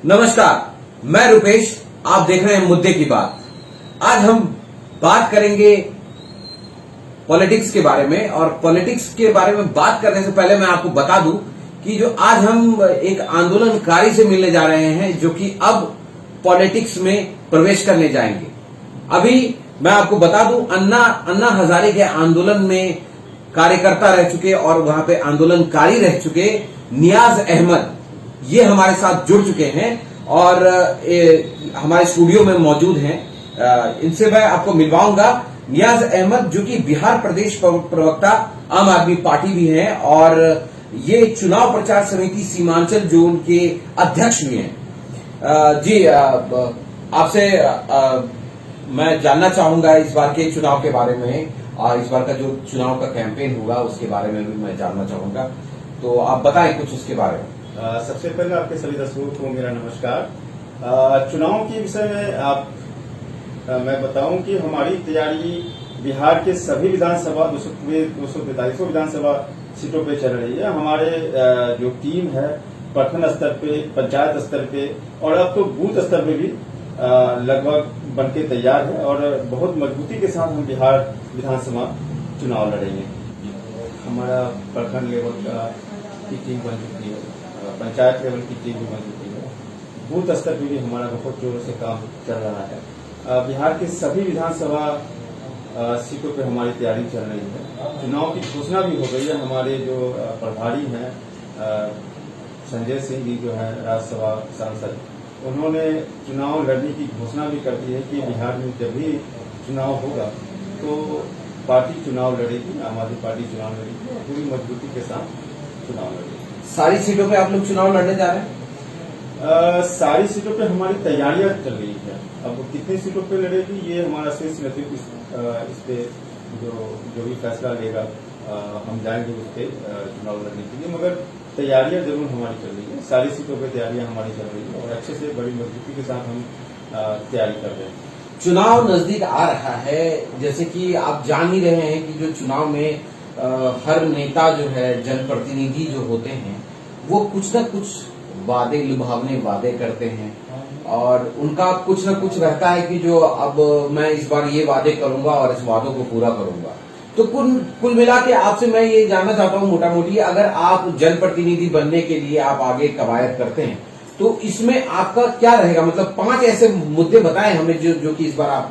नमस्कार, मैं रुपेश। आप देख रहे हैं मुद्दे की बात। आज हम बात करेंगे पॉलिटिक्स के बारे में, और पॉलिटिक्स के बारे में बात करने से पहले मैं आपको बता दूं कि जो आज हम एक आंदोलनकारी से मिलने जा रहे हैं जो कि अब पॉलिटिक्स में प्रवेश करने जाएंगे। अभी मैं आपको बता दूं, अन्ना हजारे के आंदोलन में कार्यकर्ता रह चुके और वहां पे आंदोलनकारी रह चुके नियाज अहमद ये हमारे साथ जुड़ चुके हैं और हमारे स्टूडियो में मौजूद हैं। इनसे मैं आपको मिलवाऊंगा। नियाज अहमद जो कि बिहार प्रदेश प्रवक्ता आम आदमी पार्टी भी हैं और ये चुनाव प्रचार समिति सीमांचल जोन के अध्यक्ष भी हैं। जी, आपसे मैं जानना चाहूंगा इस बार के चुनाव के बारे में, और इस बार का जो चुनाव का कैंपेन हुआ उसके बारे में भी मैं जानना चाहूंगा, तो आप बताएं कुछ उसके बारे में। सबसे पहले आपके सभी दर्शकों को मेरा नमस्कार। चुनाव के विषय में मैं बताऊं कि हमारी तैयारी बिहार के सभी विधानसभा 243 विधानसभा सीटों पे चल रही है। हमारे जो टीम है प्रखंड स्तर पे, पंचायत स्तर पे और अब तो बूथ स्तर पे भी लगभग बनके तैयार है और बहुत मजबूती के साथ हम बिहार विधानसभा चुनाव लड़ेंगे। हमारा प्रखंड लेवल की टीम बन चुकी है, पंचायत लेवल की टीम भी बन चुकी है, बूथ स्तर पर भी हमारा बहुत जोरों से काम चल रहा है। बिहार के सभी विधानसभा सीटों पे हमारी तैयारी चल रही है। चुनाव की घोषणा भी हो गई है। हमारे जो प्रभारी हैं संजय सिंह जी जो है राज्यसभा सांसद, उन्होंने चुनाव लड़ने की घोषणा भी कर दी है कि बिहार में जब भी चुनाव होगा तो पार्टी चुनाव लड़ेगी, आम आदमी पार्टी चुनाव लड़ेगी और पूरी मजबूती के साथ चुनाव लड़ेगी। सारी सीटों पे आप लोग चुनाव लड़ने जा रहे हैं? सारी सीटों पे हमारी तैयारियां चल रही है। अब कितनी सीटों पे लड़ेगी ये हमारा शीर्ष नेतृत्व इस पे जो भी फैसला लेगा हम जाएंगे उस पे चुनाव लड़ने के लिए, मगर तैयारियां जरूर हमारी चल रही है। सारी सीटों पे तैयारियां हमारी चल रही है और अच्छे से बड़ी मजबूती के साथ हम तैयारी कर रहे हैं। चुनाव नजदीक आ रहा है, जैसे कि आप जान ही रहे हैं कि जो चुनाव में हर नेता जो है, जनप्रतिनिधि जो होते हैं, वो कुछ न कुछ वादे, लुभावने वादे करते हैं और उनका कुछ न कुछ रहता है कि जो अब मैं इस बार ये वादे करूंगा और इस वादों को पूरा करूंगा। तो कुल मिला के आपसे मैं ये जानना चाहता हूँ मोटा मोटी, अगर आप जनप्रतिनिधि बनने के लिए आप आगे कवायद करते हैं तो इसमें आपका क्या रहेगा? मतलब 5 ऐसे मुद्दे बताएं हमें जो कि इस बार आप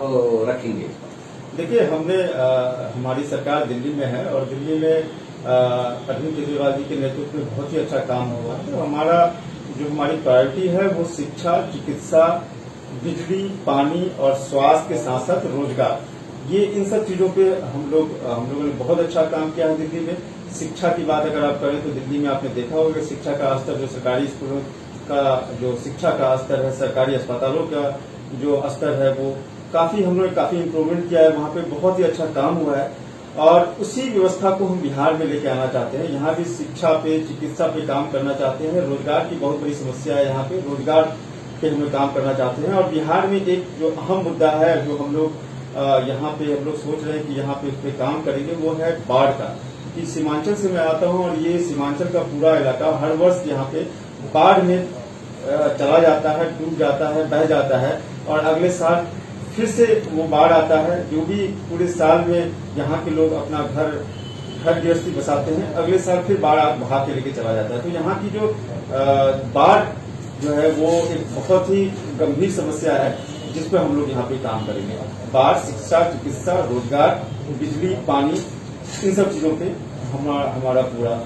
रखेंगे। देखिए, हमने हमारी सरकार दिल्ली में है और दिल्ली में अरविंद केजरीवाल जी के नेतृत्व में बहुत ही अच्छा काम हुआ है। तो हमारी प्रायोरिटी है वो शिक्षा, चिकित्सा, बिजली, पानी और स्वास्थ्य के साथ साथ रोजगार, ये इन सब चीजों पे हम लोगों ने बहुत अच्छा काम किया है दिल्ली में। शिक्षा की बात अगर आप करें तो दिल्ली में आपने देखा होगा शिक्षा का स्तर, जो सरकारी स्कूलों का जो शिक्षा का स्तर है, सरकारी अस्पतालों का जो स्तर है, वो हम लोगों ने काफी इम्प्रूवमेंट किया है। वहाँ पे बहुत ही अच्छा काम हुआ है और उसी व्यवस्था को हम बिहार में लेके आना चाहते हैं। यहाँ भी शिक्षा पे, चिकित्सा पे काम करना चाहते हैं। रोजगार की बहुत बड़ी समस्या है यहाँ पे, रोजगार पे हम लोग काम करना चाहते हैं। और बिहार में एक जो अहम मुद्दा है जो हम लोग यहाँ पे हम लोग सोच रहे हैं कि यहाँ पे उस पर काम करेंगे, वो है बाढ़ का। कि सीमांचल से मैं आता हूँ और ये सीमांचल का पूरा इलाका हर वर्ष यहाँ पे बाढ़ में चला जाता है, डूब जाता है, बह जाता है और अगले साल फिर से वो बाढ़ आता है। जो भी पूरे साल में यहाँ के लोग अपना घर गृहस्थी बसाते हैं, अगले साल फिर बाढ़ बहा के लेके चला जाता है। तो यहाँ की जो बाढ़ जो है वो एक बहुत ही गंभीर समस्या है जिस पर हम लोग यहाँ पे काम करेंगे। बाढ़, शिक्षा, चिकित्सा, रोजगार, बिजली, पानी, इन सब चीजों पे हमारा पूरा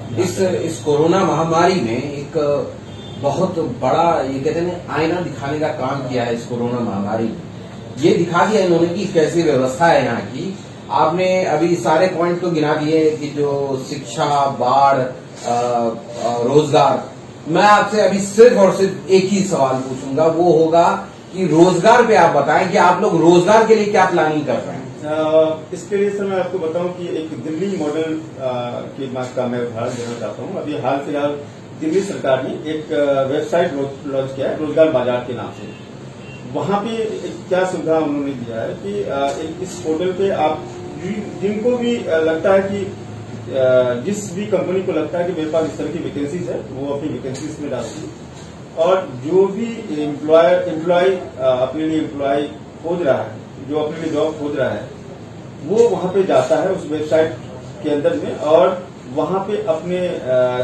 इस कोरोना महामारी में एक बहुत बड़ा, ये कहते हैं, आईना दिखाने का काम किया है। इस कोरोना महामारी में ये दिखा दिया इन्होंने कि कैसी व्यवस्था है यहाँ की। आपने अभी सारे पॉइंट तो गिना दिए कि जो शिक्षा, बाढ़, रोजगार। मैं आपसे अभी सिर्फ और सिर्फ एक ही सवाल पूछूंगा, वो होगा कि रोजगार पे आप बताएं कि आप लोग रोजगार के लिए क्या प्लानिंग कर रहे हैं। इसके लिए सर मैं आपको बताऊं कि एक दिल्ली मॉडल की बात का मैं उदाहरण देना चाहता हूं। अभी हाल फिलहाल दिल्ली सरकार ने एक वेबसाइट लॉन्च किया है, रोजगार बाजार के नाम से। वहां पे क्या सुविधा उन्होंने दिया है कि इस पोर्टल पे आप जिनको भी लगता है कि जिस भी कंपनी को लगता है कि मेरे पास इस तरह की वैकेंसीज है, वो अपनी वैकेंसीज में डालती है और जो भी एम्प्लॉय अपने लिए एम्प्लॉय खोज रहा है, जो अपने लिए जॉब खोज रहा है, वो वहां पे जाता है उस वेबसाइट के अंदर में और वहां पे अपने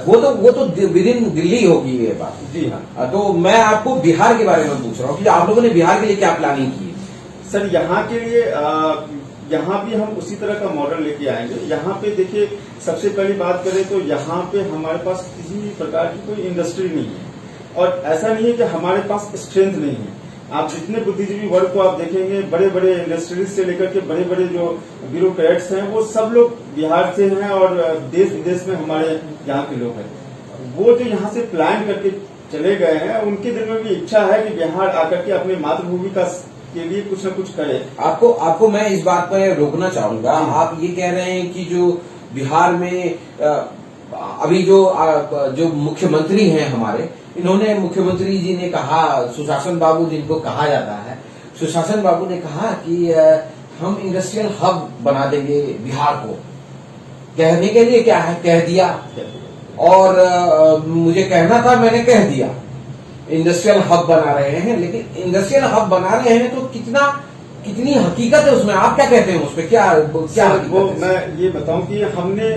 वो तो विद इन दिल्ली होगी ये बात। जी हाँ। तो मैं आपको बिहार के बारे में पूछ रहा हूँ कि आप लोगों ने बिहार के लिए क्या प्लानिंग की है? सर यहाँ के लिए यहाँ भी हम उसी तरह का मॉडल लेके आएंगे। यहाँ पे देखिए, सबसे पहली बात करें तो यहाँ पे हमारे पास किसी भी प्रकार की कोई इंडस्ट्री नहीं है और ऐसा नहीं है कि हमारे पास स्ट्रेंथ नहीं है। आप जितने बुद्धिजीवी वर्ग को आप देखेंगे, बड़े बड़े इंडस्ट्रीज से लेकर के बड़े बड़े जो ब्यूरोक्रेट्स हैं, वो सब लोग बिहार से हैं और देश विदेश में हमारे यहाँ के लोग हैं। वो जो यहाँ से प्लान करके चले गए हैं, उनके दिल में भी इच्छा है कि बिहार आकर के अपने मातृभूमि का के लिए कुछ न कुछ करे। आपको मैं इस बात पर रोकना चाहूंगा। आप ये कह रहे हैं कि जो बिहार में अभी जो मुख्यमंत्री हैं हमारे, इन्होंने मुख्यमंत्री जी ने कहा, सुशासन बाबू जिनको कहा जाता है, सुशासन बाबू ने कहा कि हम इंडस्ट्रियल हब बना देंगे बिहार को। कहने के लिए क्या है, कह दिया। और मुझे कहना था, मैंने कह दिया। इंडस्ट्रियल हब बना रहे हैं, लेकिन इंडस्ट्रियल हब बना रहे हैं तो कितनी हकीकत है उसमें? आप क्या कहते हैं उसमें? क्या वो मैं ये बताऊं कि हमने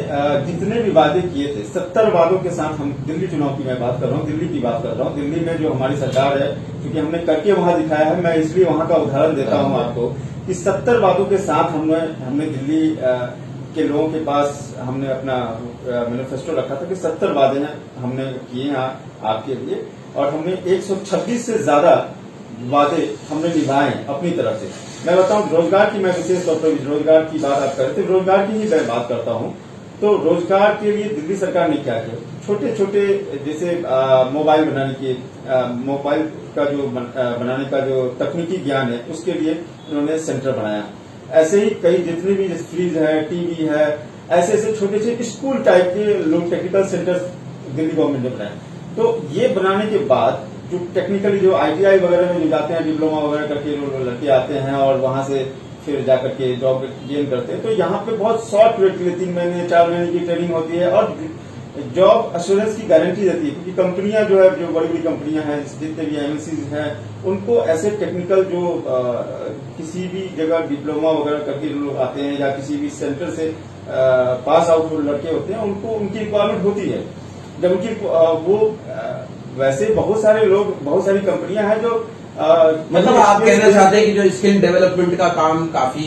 जितने भी वादे किए थे, 70 वादों के साथ, हम दिल्ली चुनाव की मैं बात कर रहा हूँ, दिल्ली की बात कर रहा हूँ। दिल्ली में जो हमारी सरकार है, क्योंकि हमने करके वहां दिखाया है, मैं इसलिए वहां का उदाहरण देता हूँ आपको कि 70 वादों के साथ हमने दिल्ली के लोगों के पास हमने अपना मैनिफेस्टो रखा था कि 70 वादे हमने किए हैं आपके लिए, और हमने 126 से ज्यादा वादे हमने निभाए अपनी तरफ से। मैं बताऊं, रोजगार की, मैं विशेष तौर पर रोजगार की बात आप करते, रोजगार की ही मैं बात करता हूं। तो रोजगार के लिए दिल्ली सरकार ने क्या किया, छोटे छोटे जैसे मोबाइल बनाने के, मोबाइल का जो बनाने का जो तकनीकी ज्ञान है, उसके लिए उन्होंने सेंटर बनाया। ऐसे ही कई जितने भी फ्रिज है, टीवी है, ऐसे ऐसे छोटे छोटे स्कूल टाइप के लोग टेक्निकल सेंटर दिल्ली गवर्नमेंट ने बनाए। तो ये बनाने के बाद जो टेक्निकली जो ITI वगैरह में जो जाते हैं, डिप्लोमा वगैरह करके लड़के आते हैं और वहां से फिर जाकर के जॉब गेन करते हैं, तो यहाँ पे बहुत शॉर्ट पीरियड के लिए 3 महीने 4 महीने की ट्रेनिंग होती है और जॉब एश्योरेंस की गारंटी देती है। क्योंकि कंपनियां जो है, जो बड़ी बड़ी कंपनियां हैं, जितने भी MNCs हैं, उनको ऐसे टेक्निकल जो किसी भी जगह डिप्लोमा वगैरह करके लोग आते हैं या किसी भी सेंटर से पास आउट लड़के होते हैं, उनको उनकी रिक्वायरमेंट होती है। जब उनकी वैसे बहुत सारे लोग, बहुत सारी कंपनियां हैं जो मतलब आप कहना चाहते हैं कि जो स्किल डेवलपमेंट का काम काफी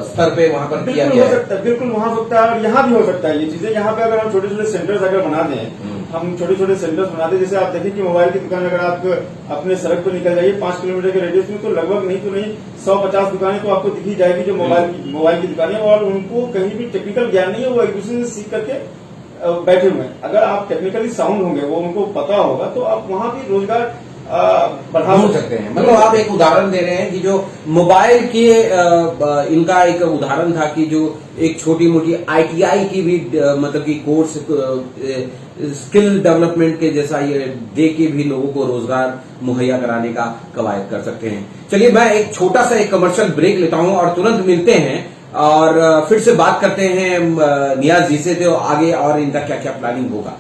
स्तर पे वहां पर किया गया है? बिल्कुल वहां हो सकता है और यहाँ भी हो सकता है ये चीजें। यहाँ पे अगर हम छोटे छोटे सेंटर्स अगर बना दें, हम छोटे छोटे सेंटर्स बना दें, जैसे आप देखें कि मोबाइल की दुकान अगर आप अपने सड़क पर निकल जाइए 5 किलोमीटर के रेडियस में, तो लगभग नहीं तो नहीं 150 दुकानें तो आपको दिखी जाएगी जो मोबाइल की दुकानें, और उनको कहीं भी टेक्निकल ज्ञान नहीं है, वो एक दूसरे से सीख करके बैठे हुए हैं। अगर आप टेक्निकली साउंड होंगे, वो उनको पता होगा, तो आप वहां भी रोजगार बढ़ा सकते हैं। मतलब आप एक उदाहरण दे रहे हैं कि जो मोबाइल के इनका एक उदाहरण था कि जो एक छोटी मोटी ITI की भी मतलब कि कोर्स स्किल डेवलपमेंट के जैसा ये दे के भी लोगों को रोजगार मुहैया कराने का कवायद कर सकते हैं। चलिए, मैं एक छोटा सा एक कमर्शियल ब्रेक लेता हूं और तुरंत मिलते हैं और फिर से बात करते हैं नियाज जी से, तो आगे और इनका क्या क्या प्लानिंग होगा।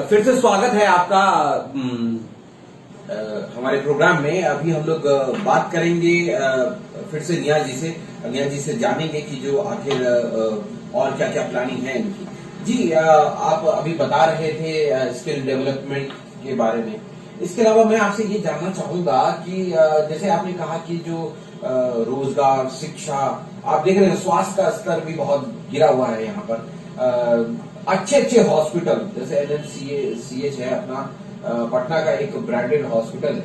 फिर से स्वागत है आपका हमारे प्रोग्राम में। अभी हम लोग बात करेंगे फिर से नियाज जी से जानेंगे कि जो आखिर और क्या क्या प्लानिंग है इनकी। जी, आप अभी बता रहे थे स्किल डेवलपमेंट के बारे में। इसके अलावा मैं आपसे ये जानना चाहूंगा कि जैसे आपने कहा कि जो रोजगार, शिक्षा, आप देख रहे हैं स्वास्थ्य का स्तर भी बहुत गिरा हुआ है यहाँ पर। अच्छे अच्छे हॉस्पिटल जैसे NMCH है अपना, पटना का एक ब्रांडेड हॉस्पिटल है,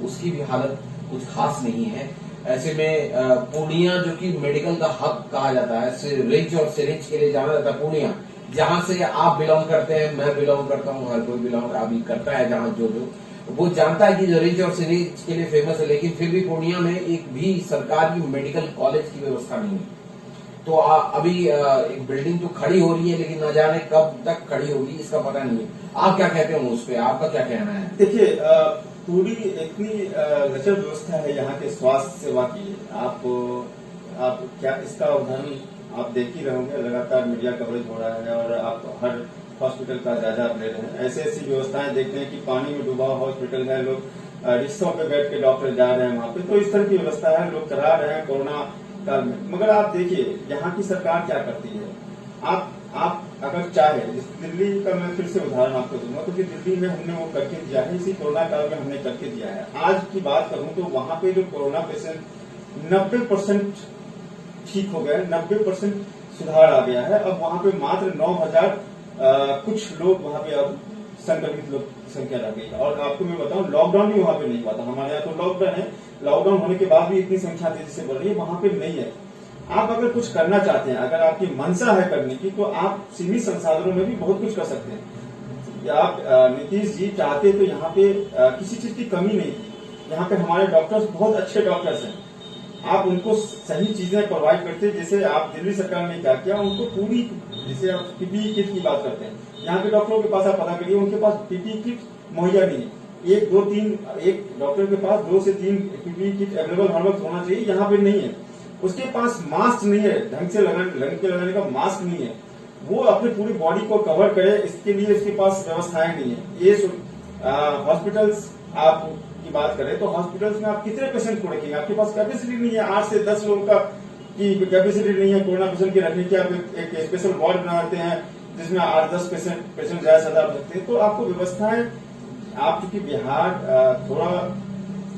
उसकी भी हालत कुछ खास नहीं है। ऐसे में पूर्णिया जो कि मेडिकल का हब कहा जाता है, रिच और सिरिंज के लिए जाना जाता है पूर्णिया, जहां से आप बिलोंग करते हैं, मैं बिलोंग करता हूं, हर कोई बिलोंग अभी करता है, जहां जो वो जानता है कि जो रिच और सिरिंज के लिए फेमस है, लेकिन फिर भी पूर्णिया में एक भी सरकार की मेडिकल कॉलेज की व्यवस्था नहीं है। तो अभी एक बिल्डिंग तो खड़ी हो रही है, लेकिन न जाने कब तक खड़ी होगी इसका पता नहीं है। आप क्या कहते हो उस पर, आपका क्या कहना है? देखिए, पूरी इतनी लचर व्यवस्था है यहाँ के स्वास्थ्य सेवा की। आप क्या इसका उदाहरण आप देख ही रहे होंगे, लगातार मीडिया कवरेज हो रहा है और आप हर हॉस्पिटल का जायजा आप ले रहे हैं। ऐसी ऐसी व्यवस्थाएं देखते हैं कि पानी में डूबा हॉस्पिटल है, लोग रिक्शों पे बैठ के डॉक्टर जा रहे हैं वहां पे। तो इस तरह की व्यवस्था है, लोग करा रहे हैं कोरोना काल में। मगर आप देखिए यहाँ की सरकार क्या करती है। आप अगर चाहे, दिल्ली का मैं फिर से उदाहरण आपको दूंगा, क्योंकि दिल्ली में हमने वो करके दिया है, इसी कोरोना काल में हमने करके दिया है। आज की बात करूं तो वहां पे जो कोरोना पेशेंट 90% ठीक हो गए, 90% सुधार आ गया है। अब वहां पे मात्र 9,000 कुछ लोग वहां पे अब संक्रमित लोग की संख्या रह गई। और आपको मैं बताऊं, लॉकडाउन भी वहां पे नहीं हुआ था। हमारे यहाँ तो लॉकडाउन है, लॉकडाउन होने के बाद भी इतनी संख्या तेजी से बढ़ रही है, वहां पे नहीं है। आप अगर कुछ करना चाहते हैं, अगर आपकी मंशा है करने की, तो आप सीमित संसाधनों में भी बहुत कुछ कर सकते हैं। आप नीतीश जी चाहते तो यहाँ पे किसी चीज की कमी नहीं थी। यहाँ पे हमारे डॉक्टर्स बहुत अच्छे डॉक्टर्स हैं, आप उनको सही चीजें प्रोवाइड करते। जैसे आप दिल्ली सरकार ने क्या किया, उनको पूरी, जैसे आप पीपीई किट की बात करते हैं, यहाँ के डॉक्टरों के पास आप पता करिए, उनके पास पीपीई किट मुहैया नहीं है। एक डॉक्टर के पास 2 से 3 पीपीई किट अवेलेबल हर वक्त होना चाहिए, यहाँ पे नहीं है। उसके पास मास्क नहीं है, ढंग से लगाने का मास्क नहीं है, वो अपनी पूरी बॉडी को कवर करे, इसके लिए उसके पास व्यवस्थाएं नहीं है। ये हॉस्पिटल्स आप की बात करें तो हॉस्पिटल्स में आप कितने पेशेंट को रखेंगे, आपके पास कैपेसिटी नहीं है। 8 से 10 लोगों का की कैपेसिटी नहीं है कोरोना पेशेंट के रखने की। आप एक स्पेशल वार्ड बना देते हैं जिसमें 8-10 पेशेंट ज्यादा से ज्यादा रखते हैं। तो आपको व्यवस्थाएं, आप चूंकि बिहार थोड़ा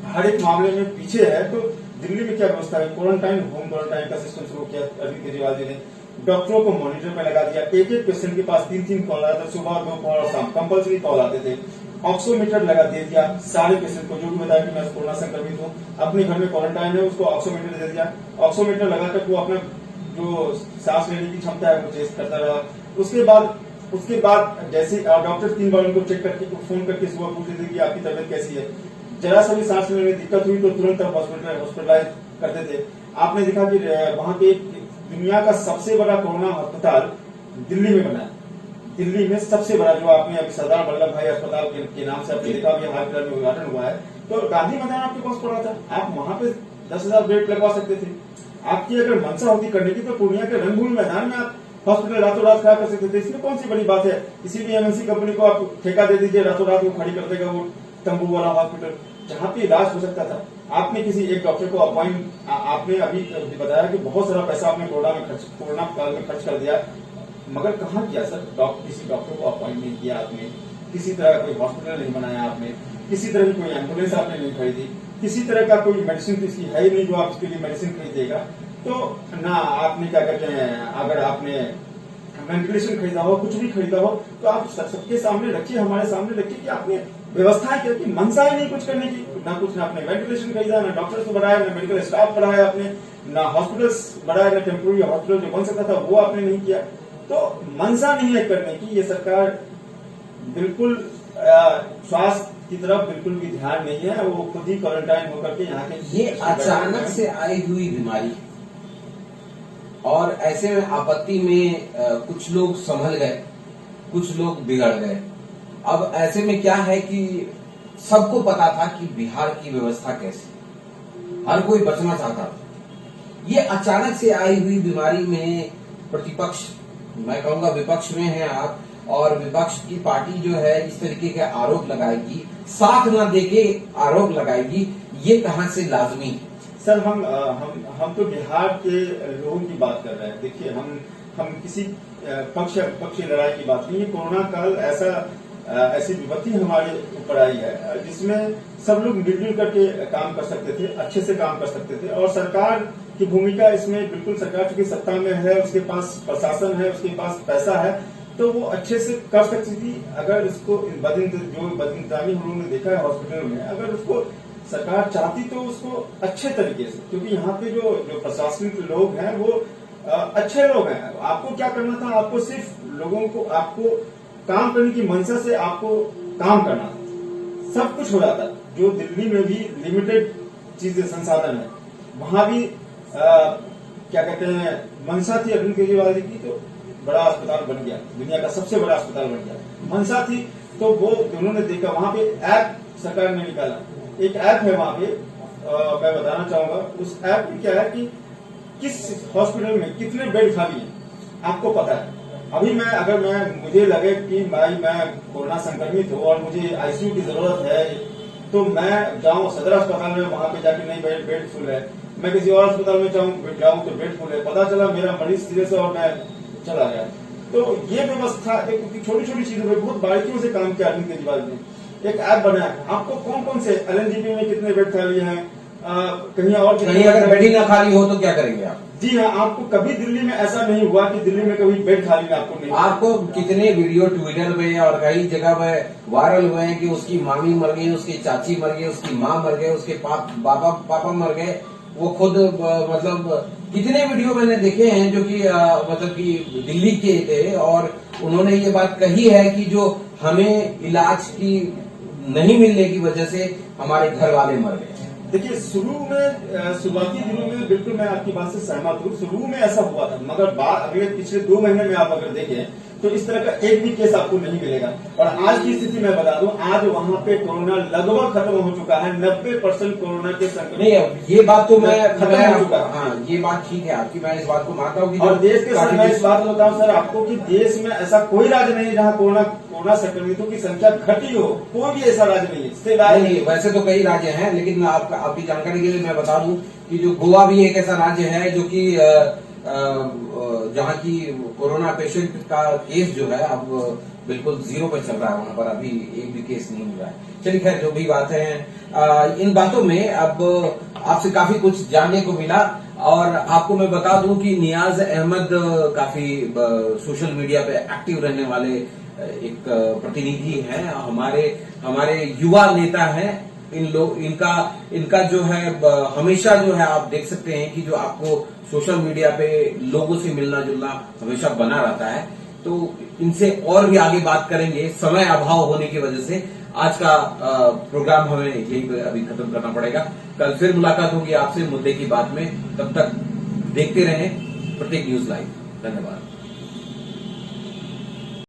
हर एक मामले में पीछे है, तो दिल्ली में क्या व्यवस्था है, क्वारंटाइन, होम क्वारंटाइन का सिस्टम शुरू किया अरविंद केजरीवाल जी ने। डॉक्टरों को मॉनिटर में लगा दिया, एक पेशेंट के पास 3 कॉल आता था, सुबह, दोपहर और शाम कंपल्सरी कॉल आते थे। ऑक्सीमीटर लगा दे दिया सारे पेशेंट को, जो भी बताया कि मैं कोरोना संक्रमित हूँ, अपने घर में क्वारंटाइन है, उसको ऑक्सीमीटर दे दिया। ऑक्सीमीटर लगाकर वो अपना जो सांस लेने की क्षमता है वो टेस्ट करता रहा। उसके बाद जैसे डॉक्टर 3 बार उनको चेक करके फोन करके सुबह पूछते थे कि आपकी तबियत कैसी है। जरा सा भी सांस लेने में दिक्कत हुई तो तुरंत हॉस्पिटलाइज करते थे। आपने देखा कि वहां पे दुनिया का सबसे बड़ा कोरोना अस्पताल दिल्ली में बना है। दिल्ली में सबसे बड़ा, जो आपने अभी सरदार वल्लभ भाई अस्पताल के नाम से आपने देखा, अभी हाल फिलहाल में उद्घाटन हुआ है। तो गांधी मैदान आपके पास पड़ा था, आप वहां पे 10,000 बेड लगवा सकते थे। आपकी अगर मंशा होती करने की तो पूर्णिया के रणभूमि मैदान में आप हॉस्पिटल रातों रात खड़ा कर सकते थे। इसमें कौन सी बड़ी बात है, किसी भी एमएनसी कंपनी को आप ठेका दे दीजिए, रातों रात वो खड़ी कर देगा वो तंबू वाला हॉस्पिटल, जहां पे इलाज हो सकता था। आपने किसी एक डॉक्टर को आपने अभी बताया कि बहुत सारा पैसा आपने कोरोना काल में खर्च कर दिया, मगर कहाँ किया सर? किसी डॉक्टर को अपॉइंट नहीं किया आपने, किसी तरह का कोई हॉस्पिटल नहीं बनाया आपने, किसी तरह की कोई एम्बुलेंस आपने नहीं खरीदी, किसी तरह का कोई मेडिसिन किसी है ही नहीं जो आप उसके लिए मेडिसिन खरीदेगा। तो ना आपने क्या कहते हैं, अगर आपने वेंटिलेशन खरीदा हो, कुछ भी खरीदा हो, तो आप सबके सामने रखिए, हमारे सामने रखिए कि आपने व्यवस्थाएं क्या की, मनसा ही नहीं कुछ करने की। ना कुछ, ना आपने वेंटिलेशन खरीदा, ना डॉक्टर्स को बढ़ाया, ना मेडिकल स्टाफ बढ़ाया आपने, ना हॉस्पिटल्स बढ़ाया, ना टेम्पोररी हॉस्पिटल जो बन सकता था वो आपने नहीं किया। तो मनसा नहीं है करने की। ये सरकार बिल्कुल स्वास्थ्य की तरफ बिल्कुल भी ध्यान नहीं है। वो खुद ही क्वारंटाइन होकर के यहाँ के, ये अचानक से आई हुई बीमारी, और ऐसे में आपत्ति में कुछ लोग संभल गए, कुछ लोग बिगड़ गए। अब ऐसे में क्या है कि सबको पता था कि बिहार की व्यवस्था कैसी, हर कोई बचना चाहता था। ये अचानक से आई हुई बीमारी में प्रतिपक्ष, मैं कहूंगा विपक्ष में है आप, और विपक्ष की पार्टी जो है इस तरीके के आरोप लगाएगी, साथ ना देके आरोप लगाएगी, ये कहां से लाजमी है? सर, हम तो बिहार के लोगों की बात कर रहे हैं। देखिए, हम किसी पक्ष की लड़ाई की बात नहीं है। कोरोना काल ऐसी विपत्ति हमारे ऊपर आई है जिसमें सब लोग मिलजुल करके काम कर सकते थे, अच्छे से काम कर सकते थे, और सरकार की भूमिका इसमें बिल्कुल सरकार चूंकि सत्ता में है, उसके पास प्रशासन है, उसके पास पैसा है, तो वो अच्छे से कर सकती थी। अगर इसको बदइंतजामी हम लोगों ने देखा है हॉस्पिटल में, अगर उसको सरकार चाहती तो उसको अच्छे तरीके से, क्योंकि यहाँ पे जो प्रशासनिक लोग हैं वो अच्छे लोग हैं। आपको क्या करना था, आपको सिर्फ लोगों को, आपको काम करने की मंशा से आपको काम करना था, सब कुछ हो जाता। जो दिल्ली में भी लिमिटेड चीजें संसाधन है, वहां भी क्या कहते हैं मंशा थी अरविंद केजरीवाल जी की, तो बड़ा अस्पताल बन गया, दुनिया का सबसे बड़ा अस्पताल बन गया। मंशा थी तो वो उन्होंने देखा, वहां पे ऐप सरकार ने निकाला, एक ऐप है वहां पे, मैं बताना चाहूंगा उस ऐप में क्या है कि किस हॉस्पिटल में कितने बेड खाली हैं आपको पता है। अभी मुझे लगे कि मैं कोरोना संक्रमित हूँ और मुझे आईसीयू की जरूरत है, तो मैं जाऊं सदर अस्पताल में, वहां पे जाके नहीं बेड फुल है, मैं किसी और अस्पताल में जाऊं तो बेड फुल है, पता चला मेरा मरीज सीरियस है और मैं चला गया। तो ये व्यवस्था एक छोटी छोटी चीजों पर बहुत बारीकियों से काम किया अरविंद केजरीवाल ने। एक ऐप बनाया, आपको कौन कौन से एलएनजीबी में कितने बेड खाली हैं, कहीं अगर बेड ही ना खाली हो तो क्या करेंगे आप? जी हाँ, आपको कभी दिल्ली में ऐसा नहीं हुआ कि दिल्ली में कभी बेड खाली में आपको नहीं। आपको कितने वीडियो ट्विटर में और कई जगह में वायरल हुए हैं कि उसकी मामी मर गई, उसकी चाची मर गई, उसकी माँ मर गए, उसके पापा मर गए, वो खुद मतलब कितने वीडियो मैंने देखे हैं जो कि मतलब कि दिल्ली के थे, और उन्होंने ये बात कही है कि जो हमें इलाज की नहीं मिलने की वजह से हमारे घर वाले मर गए। देखिए, शुरुआती दिनों में बिल्कुल मैं आपकी बात से सहमत हूँ, शुरू में ऐसा हुआ था, मगर अगले पिछले 2 महीने में आप अगर देखें तो इस तरह का एक भी केस आपको नहीं मिलेगा। और आज की स्थिति मैं बता दूं, आज वहां पे कोरोना लगभग खत्म हो चुका है, 90% कोरोना के संक्रमण। नहीं, ये बात तो मैं खत्म हो चुका है। हाँ, ये बात ठीक है आपकी, मैं इस बात को मानता हूँ। और देश के सर, मैं इस बात को बताऊं सर आपको कि देश में ऐसा कोई राज्य नहीं है जहां कोरोना संक्रमितों की संख्या घटी हो, कोई भी ऐसा राज्य नहीं है। नहीं, वैसे तो कई राज्य हैं, लेकिन आपकी जानकारी के लिए मैं बता दूं कि जो गोवा भी एक ऐसा राज्य है जो कि जहाँ की कोरोना पेशेंट का केस जो है अब बिल्कुल 0 पे चल रहा है, वहां पर अभी एक भी केस नहीं हुआ है। चलिए खैर, जो भी बातें हैं, इन बातों में अब आपसे काफी कुछ जानने को मिला। और आपको मैं बता दूं कि नियाज अहमद काफी सोशल मीडिया पे एक्टिव रहने वाले एक प्रतिनिधि हैं, हमारे युवा नेता हैं। इनका जो है हमेशा जो है आप देख सकते हैं कि जो आपको सोशल मीडिया पे लोगों से मिलना जुलना हमेशा बना रहता है। तो इनसे और भी आगे बात करेंगे, समय अभाव होने की वजह से आज का प्रोग्राम हमें यही पे अभी खत्म करना पड़ेगा। कल फिर मुलाकात होगी आपसे मुद्दे की बात में, तब तक देखते रहें प्रत्येक न्यूज लाइव। धन्यवाद।